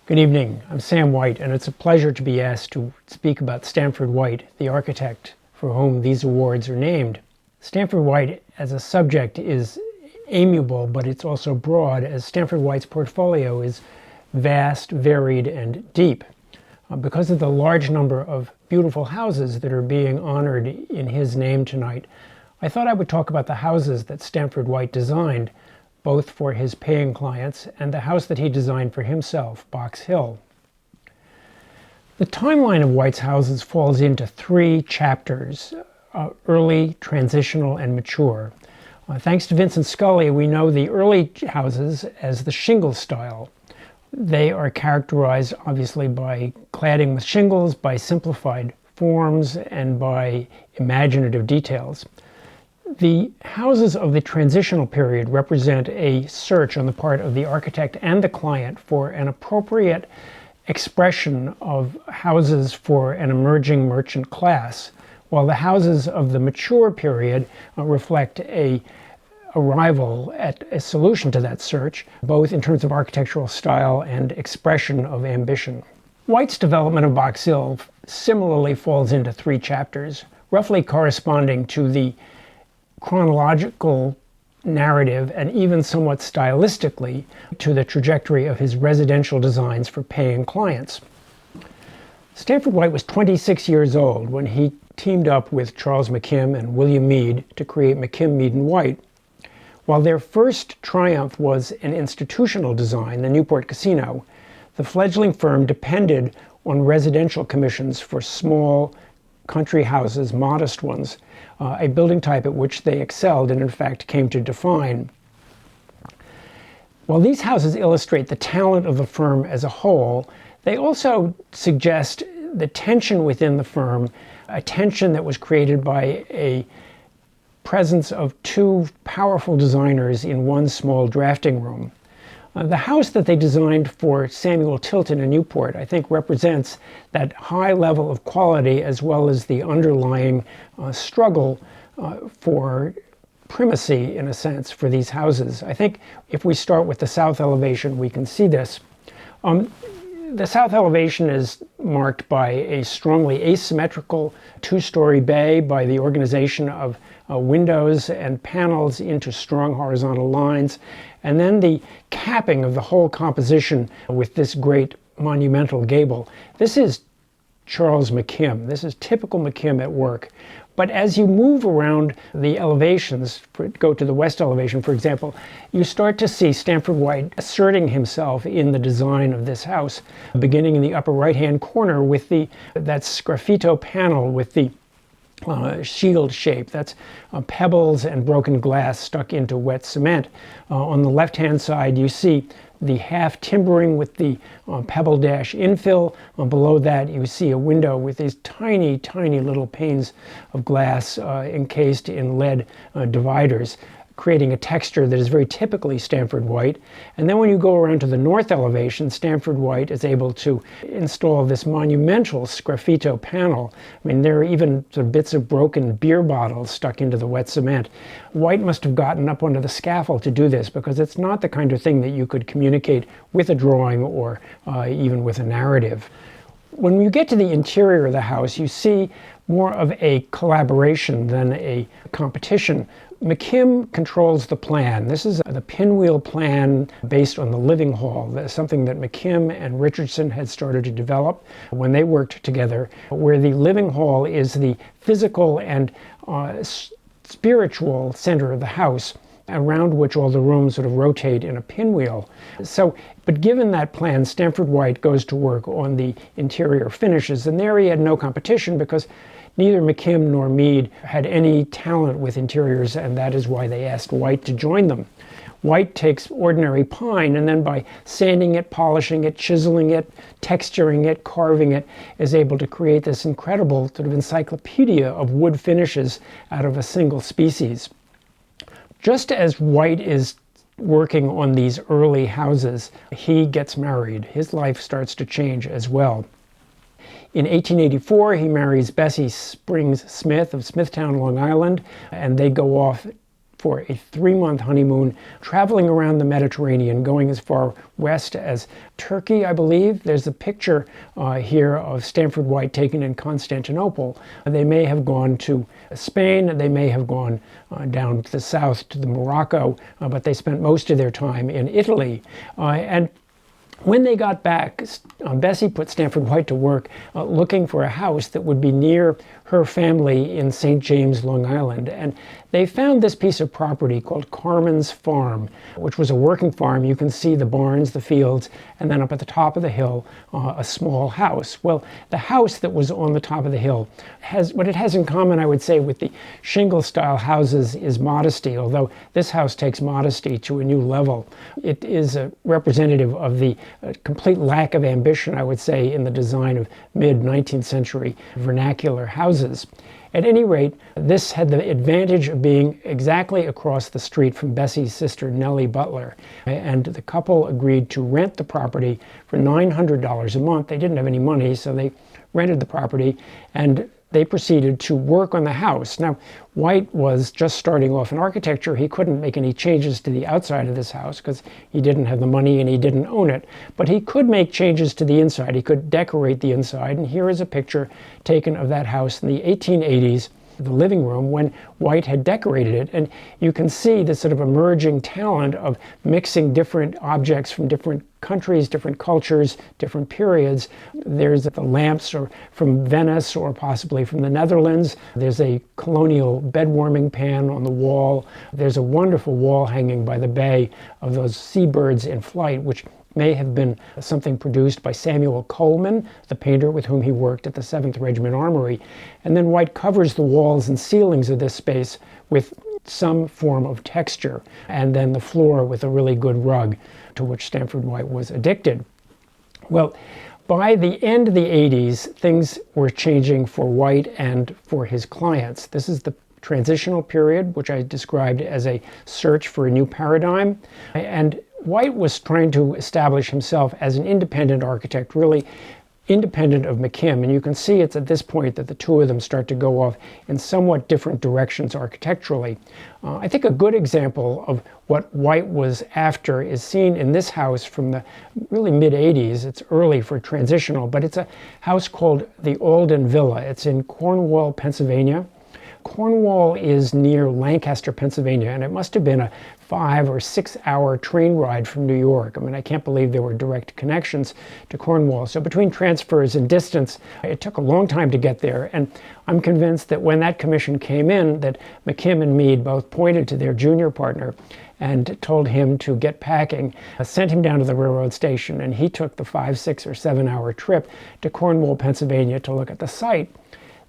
Good evening. I'm Sam White, and it's a pleasure to be asked to speak about Stanford White, the architect for whom these awards are named. Stanford White as a subject is amiable, but it's also broad, as Stanford White's portfolio is vast, varied, and deep. Because of the large number of beautiful houses that are being honored in his name tonight, I thought I would talk about the houses that Stanford White designed, both for his paying clients and the house that he designed for himself, Box Hill. The timeline of White's houses falls into three chapters: early, transitional, and mature. Thanks to Vincent Scully, we know the early houses as the shingle style. They are characterized obviously by cladding with shingles, by simplified forms, and by imaginative details. The houses of the transitional period represent a search on the part of the architect and the client for an appropriate expression of houses for an emerging merchant class, while the houses of the mature period reflect a arrival at a solution to that search, both in terms of architectural style and expression of ambition. White's development of Box Hill similarly falls into three chapters, roughly corresponding to the chronological narrative and even somewhat stylistically to the trajectory of his residential designs for paying clients. Stanford White was 26 years old when he teamed up with Charles McKim and William Mead to create McKim, Mead & White. While their first triumph was an institutional design, the Newport Casino, the fledgling firm depended on residential commissions for small country houses, modest ones, a building type at which they excelled and in fact came to define. While these houses illustrate the talent of the firm as a whole, they also suggest the tension within the firm, a tension that was created by a presence of two powerful designers in one small drafting room. The house that they designed for Samuel Tilton in Newport, I think, represents that high level of quality as well as the underlying struggle for primacy, in a sense, for these houses. I think if we start with the south elevation, we can see this. The south elevation is marked by a strongly asymmetrical two-story bay, by the organization of windows and panels into strong horizontal lines, and then the capping of the whole composition with this great monumental gable. This is Charles McKim. This is typical McKim at work. But as you move around the elevations, go to the west elevation, for example, you start to see Stanford White asserting himself in the design of this house, beginning in the upper right-hand corner with that sgraffito panel with the shield shape. That's pebbles and broken glass stuck into wet cement. On the left-hand side, you see the half timbering with the pebble dash infill. Below that, you see a window with these tiny, tiny little panes of glass encased in lead dividers, creating a texture that is very typically Stanford White. And then when you go around to the north elevation, Stanford White is able to install this monumental sgraffito panel. I mean, there are even sort of bits of broken beer bottles stuck into the wet cement. White must have gotten up onto the scaffold to do this, because it's not the kind of thing that you could communicate with a drawing or even with a narrative. When you get to the interior of the house, you see more of a collaboration than a competition. McKim controls the plan. This is the pinwheel plan based on the living hall. That's something that McKim and Richardson had started to develop when they worked together, where the living hall is the physical and spiritual center of the house, around which all the rooms sort of rotate in a pinwheel. But given that plan, Stanford White goes to work on the interior finishes, and there he had no competition because neither McKim nor Mead had any talent with interiors, and that is why they asked White to join them. White takes ordinary pine, and then by sanding it, polishing it, chiseling it, texturing it, carving it, is able to create this incredible sort of encyclopedia of wood finishes out of a single species. Just as White is working on these early houses, he gets married. His life starts to change as well. In 1884, he marries Bessie Springs Smith of Smithtown, Long Island, and they go off for a 3-month honeymoon, traveling around the Mediterranean, going as far west as Turkey, I believe. There's a picture here of Stanford White taken in Constantinople. They may have gone to Spain, they may have gone down to the south to the Morocco, but they spent most of their time in Italy. And when they got back, Bessie put Stanford White to work looking for a house that would be near her family in St. James, Long Island. And they found this piece of property called Carmen's Farm, which was a working farm. You can see the barns, the fields, and then up at the top of the hill, a small house. Well, the house that was on the top of the hill has, what it has in common, I would say, with the shingle-style houses is modesty, although this house takes modesty to a new level. It is a representative of the complete lack of ambition, I would say, in the design of mid-19th century vernacular houses. At any rate, this had the advantage of being exactly across the street from Bessie's sister, Nellie Butler. And the couple agreed to rent the property for $900 a month. They didn't have any money, so they rented the property, and they proceeded to work on the house. Now, White was just starting off in architecture. He couldn't make any changes to the outside of this house because he didn't have the money and he didn't own it. But he could make changes to the inside. He could decorate the inside. And here is a picture taken of that house in the 1880s, the living room, when White had decorated it. And you can see this sort of emerging talent of mixing different objects from different countries, different cultures, different periods. There's the lamps are from Venice or possibly from the Netherlands. There's a colonial bed warming pan on the wall. There's a wonderful wall hanging by the bay of those seabirds in flight, which may have been something produced by Samuel Coleman, the painter with whom he worked at the 7th Regiment Armory. And then White covers the walls and ceilings of this space with some form of texture, and then the floor with a really good rug to which Stanford White was addicted. Well, by the end of the 80s, things were changing for White and for his clients. This is the transitional period, which I described as a search for a new paradigm. And White was trying to establish himself as an independent architect, really independent of McKim. And you can see it's at this point that the two of them start to go off in somewhat different directions architecturally. I think a good example of what White was after is seen in this house from the really mid-80s. It's early for transitional, but it's a house called the Alden Villa. It's in Cornwall, Pennsylvania. Cornwall is near Lancaster, Pennsylvania, and it must have been a 5 or 6 hour train ride from New York. I mean, I can't believe there were direct connections to Cornwall. So between transfers and distance, it took a long time to get there. And I'm convinced that when that commission came in, that McKim and Mead both pointed to their junior partner and told him to get packing, sent him down to the railroad station, and he took the 5, 6, or 7 hour trip to Cornwall, Pennsylvania to look at the site.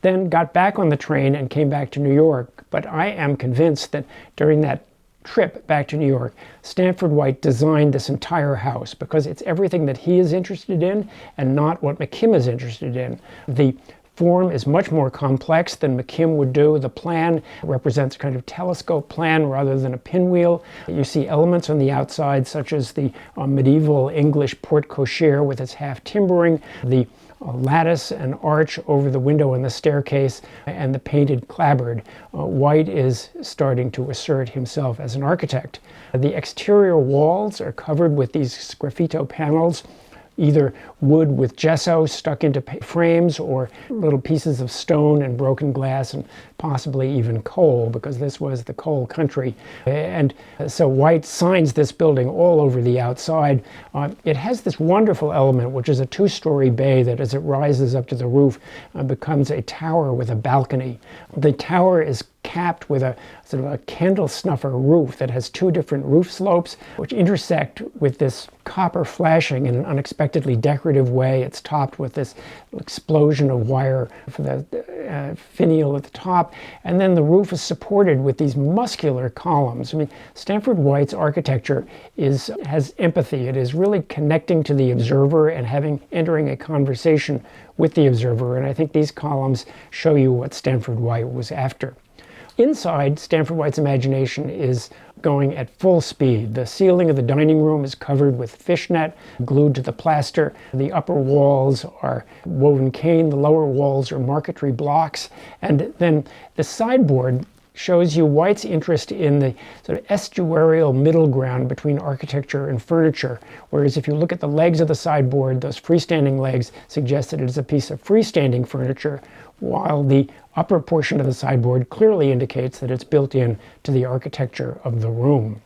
Then got back on the train and came back to New York. But I am convinced that during that trip back to New York, Stanford White designed this entire house because it's everything that he is interested in and not what McKim is interested in. The form is much more complex than McKim would do. The plan represents a kind of telescope plan rather than a pinwheel. You see elements on the outside such as the medieval English porte cochere with its half timbering, the lattice and arch over the window and the staircase, and the painted clapboard. White is starting to assert himself as an architect. The exterior walls are covered with these sgraffito panels, either wood with gesso stuck into frames or little pieces of stone and broken glass and possibly even coal, because this was the coal country. And so White signs this building all over the outside. It has this wonderful element, which is a 2-story bay that as it rises up to the roof becomes a tower with a balcony. The tower is capped with a sort of a candle snuffer roof that has 2 different roof slopes which intersect with this copper flashing in an unexpectedly decorative way. It's topped with this explosion of wire for the finial at the top, and then the roof is supported with these muscular columns. I mean, Stanford White's architecture has empathy. It is really connecting to the observer and entering a conversation with the observer, and I think these columns show you what Stanford White was after. Inside, Stanford White's imagination is going at full speed. The ceiling of the dining room is covered with fishnet glued to the plaster. The upper walls are woven cane. The lower walls are marquetry blocks. And then the sideboard shows you White's interest in the sort of estuarial middle ground between architecture and furniture. Whereas if you look at the legs of the sideboard, those freestanding legs suggest that it is a piece of freestanding furniture, while the upper portion of the sideboard clearly indicates that it's built in to the architecture of the room.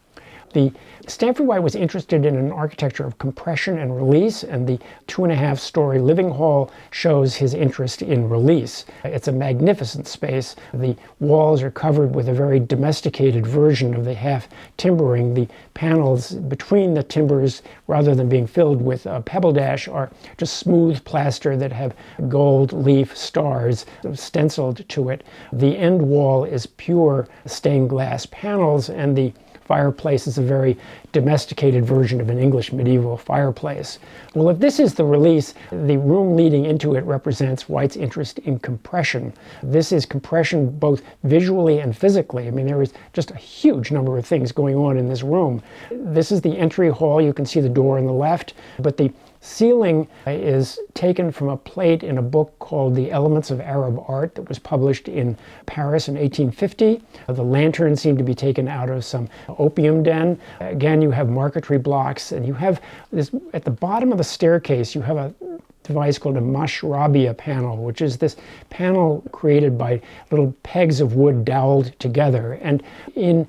Stanford White was interested in an architecture of compression and release, and the 2.5-story living hall shows his interest in release. It's a magnificent space. The walls are covered with a very domesticated version of the half timbering. The panels between the timbers, rather than being filled with pebble dash, are just smooth plaster that have gold leaf stars stenciled to it. The end wall is pure stained glass panels, and the fireplace is a very domesticated version of an English medieval fireplace. Well, if this is the release, the room leading into it represents White's interest in compression. This is compression both visually and physically. I mean, there is just a huge number of things going on in this room. This is the entry hall. You can see the door on the left, but the ceiling is taken from a plate in a book called The Elements of Arab Art that was published in Paris in 1850. The lanterns seem to be taken out of some opium den. Again, you have marquetry blocks, and you have this at the bottom of the staircase, you have a device called a mashrabia panel, which is this panel created by little pegs of wood doweled together. And in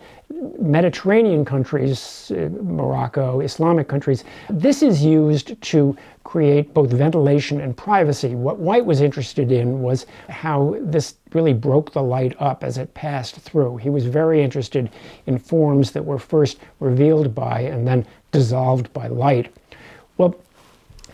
Mediterranean countries, Morocco, Islamic countries, this is used to create both ventilation and privacy. What White was interested in was how this really broke the light up as it passed through. He was very interested in forms that were first revealed by and then dissolved by light. Well,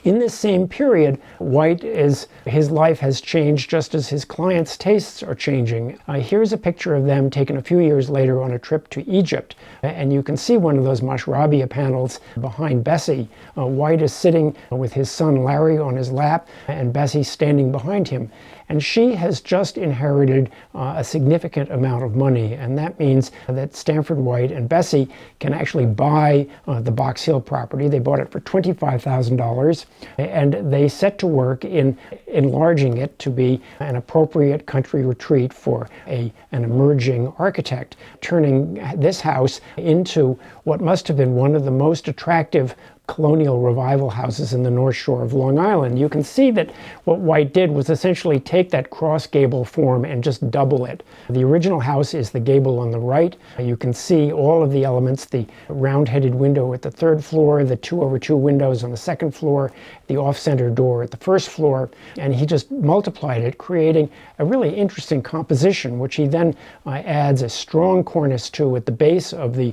in this same period, his life has changed just as his clients' tastes are changing. Here's a picture of them taken a few years later on a trip to Egypt. And you can see one of those mashrabia panels behind Bessie. White is sitting with his son Larry on his lap, and Bessie standing behind him. And she has just inherited a significant amount of money, and that means that Stanford White and Bessie can actually buy the Box Hill property. They bought it for $25,000, and they set to work in enlarging it to be an appropriate country retreat for an emerging architect, turning this house into what must have been one of the most attractive colonial revival houses in the North Shore of Long Island. You can see that what White did was essentially take that cross gable form and just double it. The original house is the gable on the right. You can see all of the elements, the round-headed window at the third floor, the 2/2 windows on the second floor, the off-center door at the first floor, and he just multiplied it, creating a really interesting composition, which he then adds a strong cornice to at the base of the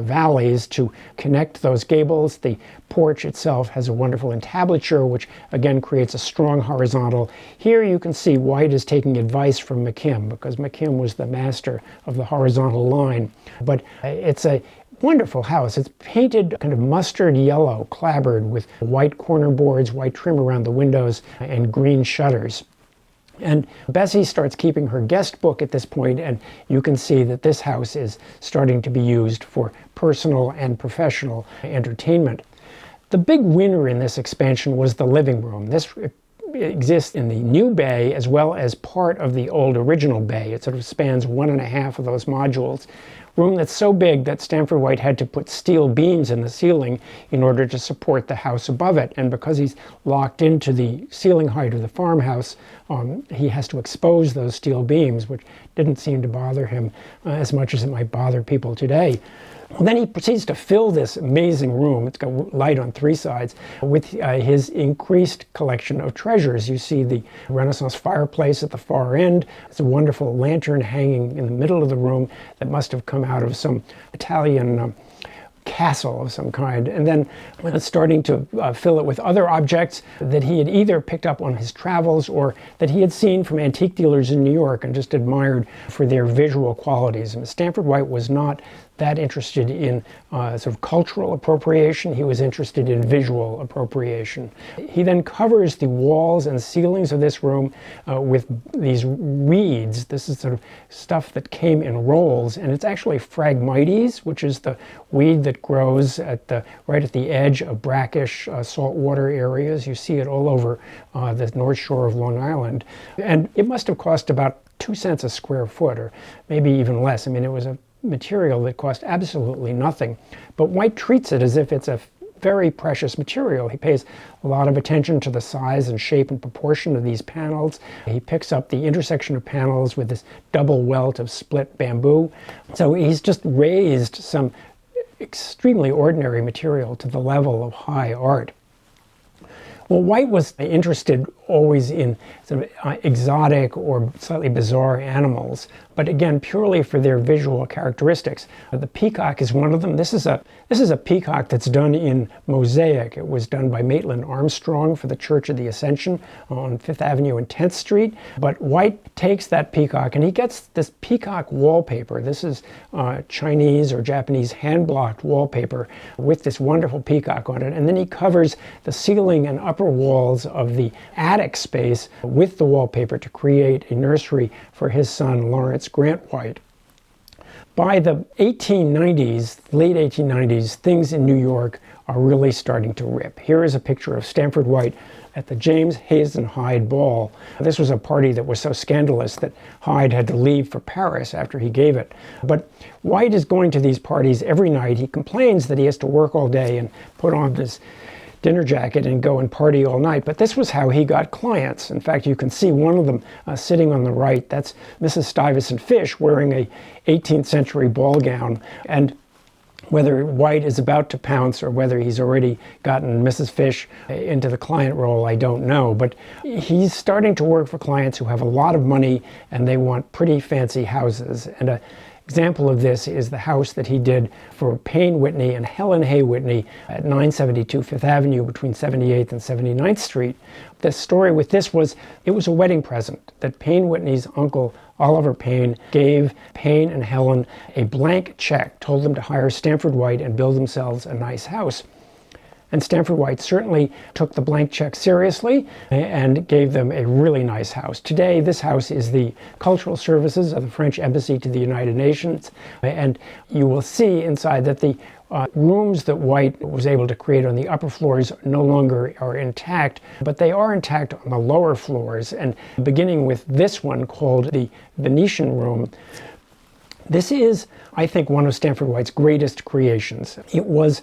valleys to connect those gables. The porch itself has a wonderful entablature, which again creates a strong horizontal. Here you can see White is taking advice from McKim, because McKim was the master of the horizontal line. But it's a wonderful house. It's painted kind of mustard yellow, clapboard with white corner boards, white trim around the windows, and green shutters. And Bessie starts keeping her guest book at this point, and you can see that this house is starting to be used for personal and professional entertainment. The big winner in this expansion was the living room. This exists in the new bay as well as part of the old original bay. It sort of spans 1.5 of those modules. Room that's so big that Stanford White had to put steel beams in the ceiling in order to support the house above it. And because he's locked into the ceiling height of the farmhouse, he has to expose those steel beams, which didn't seem to bother him as much as it might bother people today. Well, then he proceeds to fill this amazing room, it's got light on 3 sides, with his increased collection of treasures. You see the Renaissance fireplace at the far end. It's a wonderful lantern hanging in the middle of the room that must have come out of some Italian castle of some kind, and then starting to fill it with other objects that he had either picked up on his travels or that he had seen from antique dealers in New York and just admired for their visual qualities. And Stanford White was not that interested in sort of cultural appropriation. He was interested in visual appropriation. He then covers the walls and ceilings of this room with these reeds. This is sort of stuff that came in rolls, and it's actually Phragmites, which is the weed that grows right at the edge of brackish saltwater areas. You see it all over the North Shore of Long Island. And it must have cost about 2 cents a square foot, or maybe even less. I mean, it was a material that cost absolutely nothing. But White treats it as if it's a very precious material. He pays a lot of attention to the size and shape and proportion of these panels. He picks up the intersection of panels with this double welt of split bamboo. So he's just raised some extremely ordinary material to the level of high art. Well, White was interested always in sort of exotic or slightly bizarre animals, but again, purely for their visual characteristics. The peacock is one of them. This is a peacock that's done in mosaic. It was done by Maitland Armstrong for the Church of the Ascension on 5th Avenue and 10th Street. But White takes that peacock and he gets this peacock wallpaper. This is Chinese or Japanese hand-blocked wallpaper with this wonderful peacock on it. And then he covers the ceiling and upper walls of the attic space with the wallpaper to create a nursery for his son, Lawrence Grant White. By the 1890s, late 1890s, things in New York are really starting to rip. Here is a picture of Stanford White at the James Hazen Hyde Ball. This was a party that was so scandalous that Hyde had to leave for Paris after he gave it. But White is going to these parties every night. He complains that he has to work all day and put on this dinner jacket and go and party all night, but this was how he got clients. In fact, you can see one of them sitting on the right. That's Mrs. Stuyvesant Fish wearing a 18th century ball gown, and whether White is about to pounce or whether he's already gotten Mrs. Fish into the client role, I don't know, but he's starting to work for clients who have a lot of money and they want pretty fancy houses. And a example of this is the house that he did for Payne Whitney and Helen Hay Whitney at 972 Fifth Avenue between 78th and 79th Street. The story with this was, it was a wedding present that Payne Whitney's uncle, Oliver Payne, gave Payne and Helen a blank check, told them to hire Stanford White and build themselves a nice house. And Stanford White certainly took the blank check seriously and gave them a really nice house. Today, this house is the cultural services of the French Embassy to the United Nations. And you will see inside that the rooms that White was able to create on the upper floors no longer are intact, but they are intact on the lower floors. And beginning with this one called the Venetian Room, this is, I think, one of Stanford White's greatest creations. It was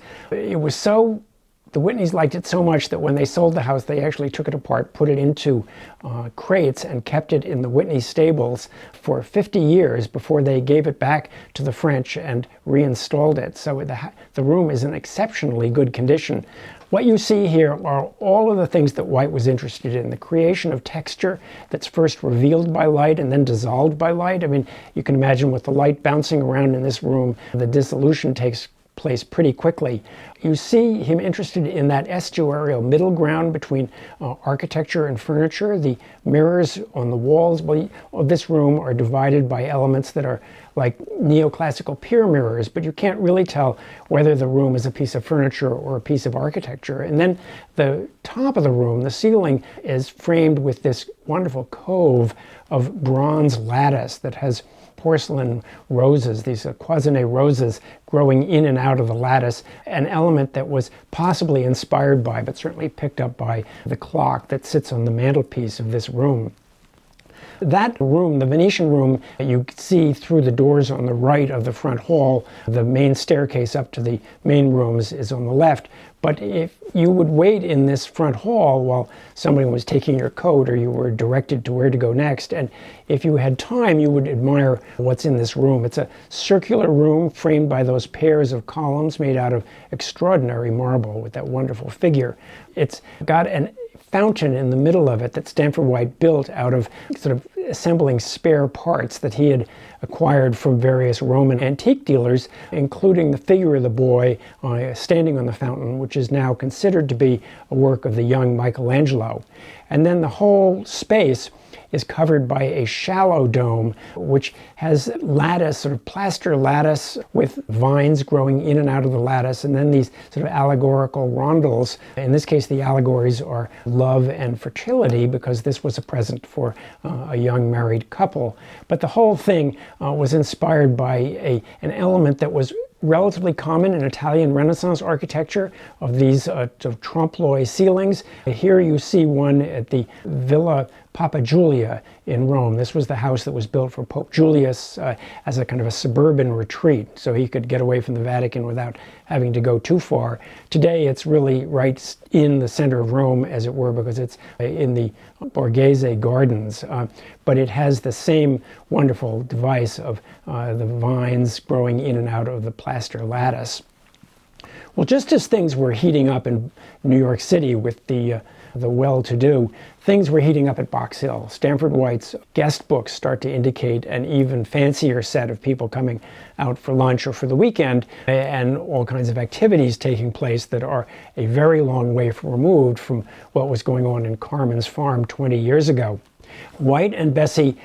so, the Whitneys liked it so much that when they sold the house, they actually took it apart, put it into crates, and kept it in the Whitney stables for 50 years before they gave it back to the French and reinstalled it. So the room is in exceptionally good condition. What you see here are all of the things that White was interested in. The creation of texture that's first revealed by light and then dissolved by light. I mean, you can imagine with the light bouncing around in this room, the dissolution takes place pretty quickly. You see him interested in that estuarial middle ground between architecture and furniture. The mirrors on the walls of this room are divided by elements that are like neoclassical pier mirrors, but you can't really tell whether the room is a piece of furniture or a piece of architecture. And then the top of the room, the ceiling, is framed with this wonderful cove of bronze lattice that has porcelain roses, these cloisonné roses growing in and out of the lattice, an element that was possibly inspired by, but certainly picked up by, the clock that sits on the mantelpiece of this room. That room, the Venetian Room, you see through the doors on the right of the front hall. The main staircase up to the main rooms is on the left. But if you would wait in this front hall while somebody was taking your coat or you were directed to where to go next, and if you had time, you would admire what's in this room. It's a circular room framed by those pairs of columns made out of extraordinary marble with that wonderful figure. It's got an fountain in the middle of it that Stanford White built out of sort of assembling spare parts that he had acquired from various Roman antique dealers, including the figure of the boy standing on the fountain, which is now considered to be a work of the young Michelangelo. And then the whole space is covered by a shallow dome, which has lattice, sort of plaster lattice with vines growing in and out of the lattice, and then these sort of allegorical rondels. In this case, the allegories are love and fertility, because this was a present for a young married couple. But the whole thing was inspired by an element that was relatively common in Italian Renaissance architecture, of these trompe-l'oeil ceilings. Here you see one at the Villa Papa Giulia in Rome. This was the house that was built for Pope Julius as a kind of a suburban retreat, so he could get away from the Vatican without having to go too far. Today it's really right in the center of Rome, as it were, because it's in the Borghese Gardens. But it has the same wonderful device of the vines growing in and out of the plaster lattice. Well, just as things were heating up in New York City with the well-to-do, things were heating up at Box Hill. Stanford White's guest books start to indicate an even fancier set of people coming out for lunch or for the weekend, and all kinds of activities taking place that are a very long way removed from what was going on in Carmen's farm 20 years ago. White and Bessie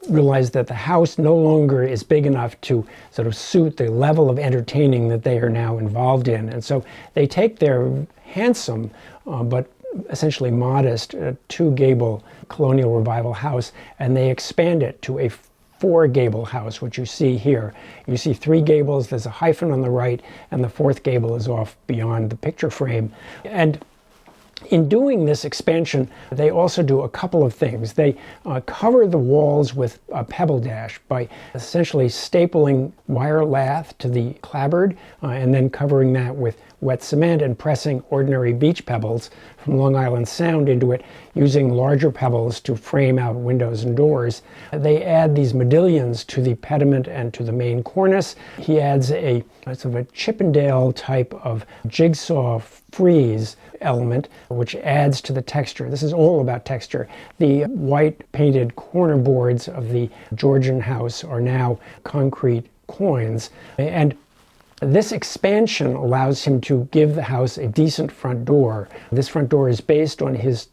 realize that the house no longer is big enough to sort of suit the level of entertaining that they are now involved in. And so they take their handsome but essentially modest two-gable colonial revival house, and they expand it to a four-gable house, which you see here. You see three gables, there's a hyphen on the right, and the fourth gable is off beyond the picture frame. And in doing this expansion, they also do a couple of things. They cover the walls with a pebble dash by essentially stapling wire lath to the clapboard and then covering that with wet cement and pressing ordinary beach pebbles from Long Island Sound into it, using larger pebbles to frame out windows and doors. They add these modillions to the pediment and to the main cornice. He adds a sort of a Chippendale type of jigsaw frieze element, which adds to the texture. This is all about texture. The white painted corner boards of the Georgian house are now concrete quoins, and this expansion allows him to give the house a decent front door. This front door is based on his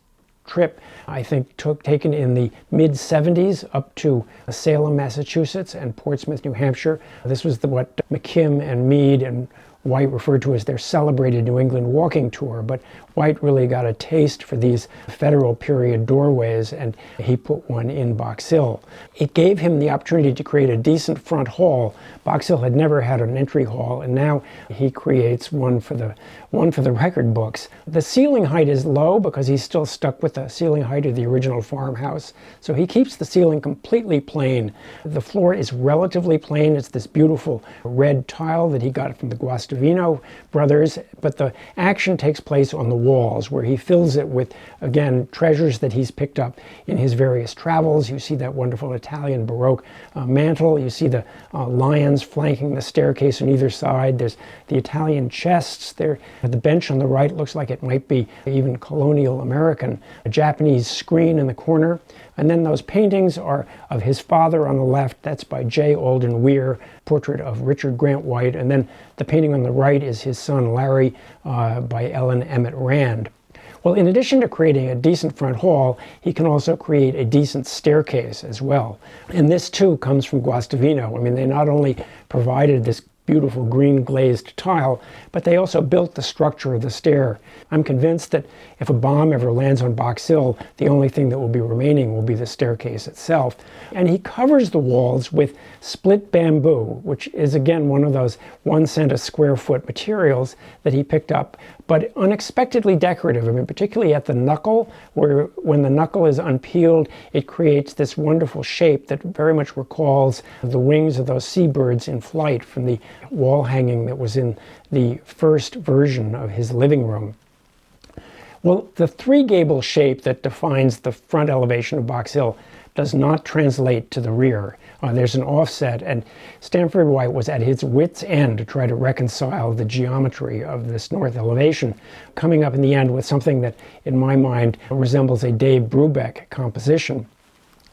trip, I think, taken in the mid-70s up to Salem, Massachusetts and Portsmouth, New Hampshire. This was what McKim and Mead and White referred to as their celebrated New England walking tour, but White really got a taste for these federal period doorways, and he put one in Box Hill. It gave him the opportunity to create a decent front hall. Box Hill had never had an entry hall, and now he creates one for the record books. The ceiling height is low because he's still stuck with the ceiling height of the original farmhouse, so he keeps the ceiling completely plain. The floor is relatively plain. It's this beautiful red tile that he got from the Guastavino brothers, but the action takes place on the walls, where he fills it with, again, treasures that he's picked up in his various travels. You see that wonderful Italian Baroque mantle. You see the lions flanking the staircase on either side. There's the Italian chests there. The bench on the right looks like it might be even colonial American. A Japanese screen in the corner. And then those paintings are of his father on the left. That's by J. Alden Weir, portrait of Richard Grant White. And then the painting on the right is his son Larry by Ellen Emmett Rand. Well, in addition to creating a decent front hall, he can also create a decent staircase as well. And this too comes from Guastavino. I mean, they not only provided this beautiful green glazed tile, but they also built the structure of the stair. I'm convinced that if a bomb ever lands on Box Hill, the only thing that will be remaining will be the staircase itself. And he covers the walls with split bamboo, which is again one of those 1 cent a square foot materials that he picked up, but unexpectedly decorative. I mean, particularly at the knuckle, where when the knuckle is unpeeled, it creates this wonderful shape that very much recalls the wings of those seabirds in flight from the wall hanging that was in the first version of his living room. Well, the three-gable shape that defines the front elevation of Box Hill does not translate to the rear. There's an offset, and Stanford White was at his wit's end to try to reconcile the geometry of this north elevation, coming up in the end with something that, in my mind, resembles a Dave Brubeck composition.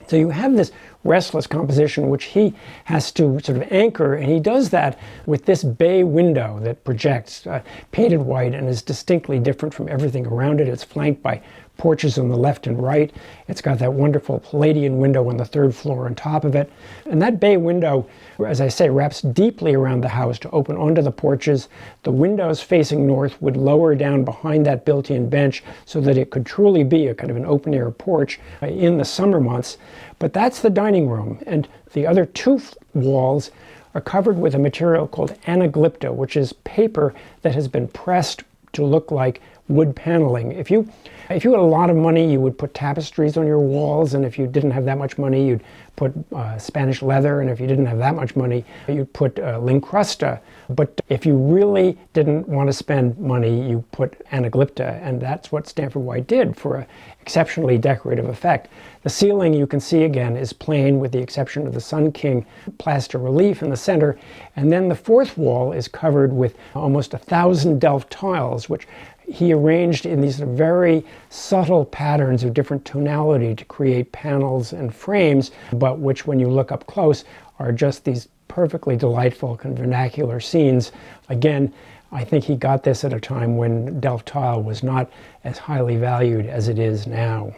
So you have this restless composition which he has to sort of anchor, and he does that with this bay window that projects, painted white, and is distinctly different from everything around it. It's flanked by porches on the left and right. It's got that wonderful Palladian window on the third floor on top of it. And that bay window, as I say, wraps deeply around the house to open onto the porches. The windows facing north would lower down behind that built-in bench so that it could truly be a kind of an open-air porch in the summer months. But that's the dining room. And the other two walls are covered with a material called anaglypta, which is paper that has been pressed to look like wood paneling. If you had a lot of money, you would put tapestries on your walls, and if you didn't have that much money, you'd put Spanish leather, and if you didn't have that much money, you'd put lincrusta. But if you really didn't want to spend money, you put anaglypta, and that's what Stanford White did for an exceptionally decorative effect. The ceiling, you can see again, is plain with the exception of the Sun King plaster relief in the center, and then the fourth wall is covered with almost 1,000 Delft tiles, which he arranged in these very subtle patterns of different tonality to create panels and frames, but which, when you look up close, are just these perfectly delightful kind of vernacular scenes. Again, I think he got this at a time when Delft tile was not as highly valued as it is now.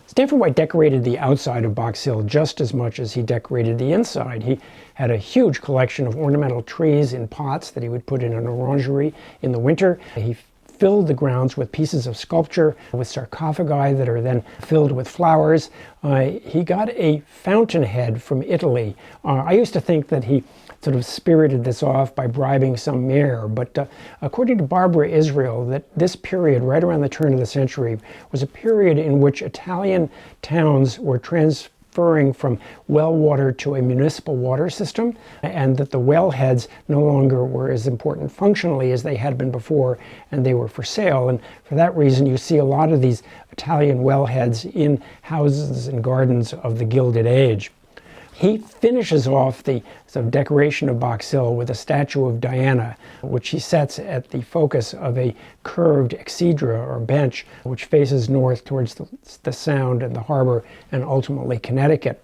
Stanford White decorated the outside of Box Hill just as much as he decorated the inside. He had a huge collection of ornamental trees in pots that he would put in an orangery in the winter. He filled the grounds with pieces of sculpture, with sarcophagi that are then filled with flowers. He got a fountainhead from Italy. I used to think that he sort of spirited this off by bribing some mayor, but according to Barbara Israel, that this period, right around the turn of the century, was a period in which Italian towns were transferring from well water to a municipal water system, and that the wellheads no longer were as important functionally as they had been before, and they were for sale. And for that reason, you see a lot of these Italian wellheads in houses and gardens of the Gilded Age. He finishes off the sort of decoration of Box Hill with a statue of Diana, which he sets at the focus of a curved exedra or bench, which faces north towards the Sound and the harbor and ultimately Connecticut.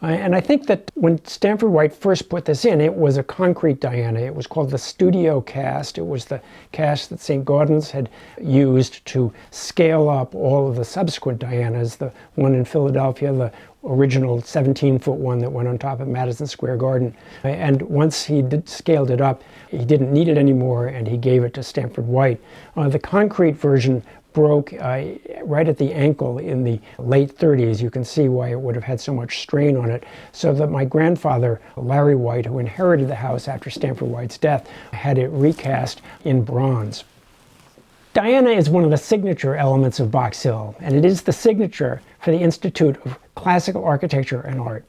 And I think that when Stanford White first put this in, it was a concrete Diana. It was called the studio cast. It was the cast that St. Gaudens had used to scale up all of the subsequent Dianas, the one in Philadelphia, the original 17-foot one that went on top of Madison Square Garden. And once he scaled it up, he didn't need it anymore, and he gave it to Stanford White. The concrete version broke right at the ankle in the late 30s. You can see why it would have had so much strain on it. So that my grandfather, Larry White, who inherited the house after Stanford White's death, had it recast in bronze. Diana is one of the signature elements of Box Hill, and it is the signature for the Institute of Classical Architecture and Art.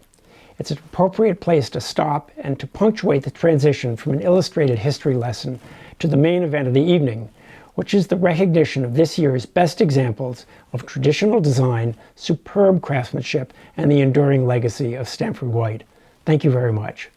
It's an appropriate place to stop and to punctuate the transition from an illustrated history lesson to the main event of the evening, which is the recognition of this year's best examples of traditional design, superb craftsmanship, and the enduring legacy of Stanford White. Thank you very much.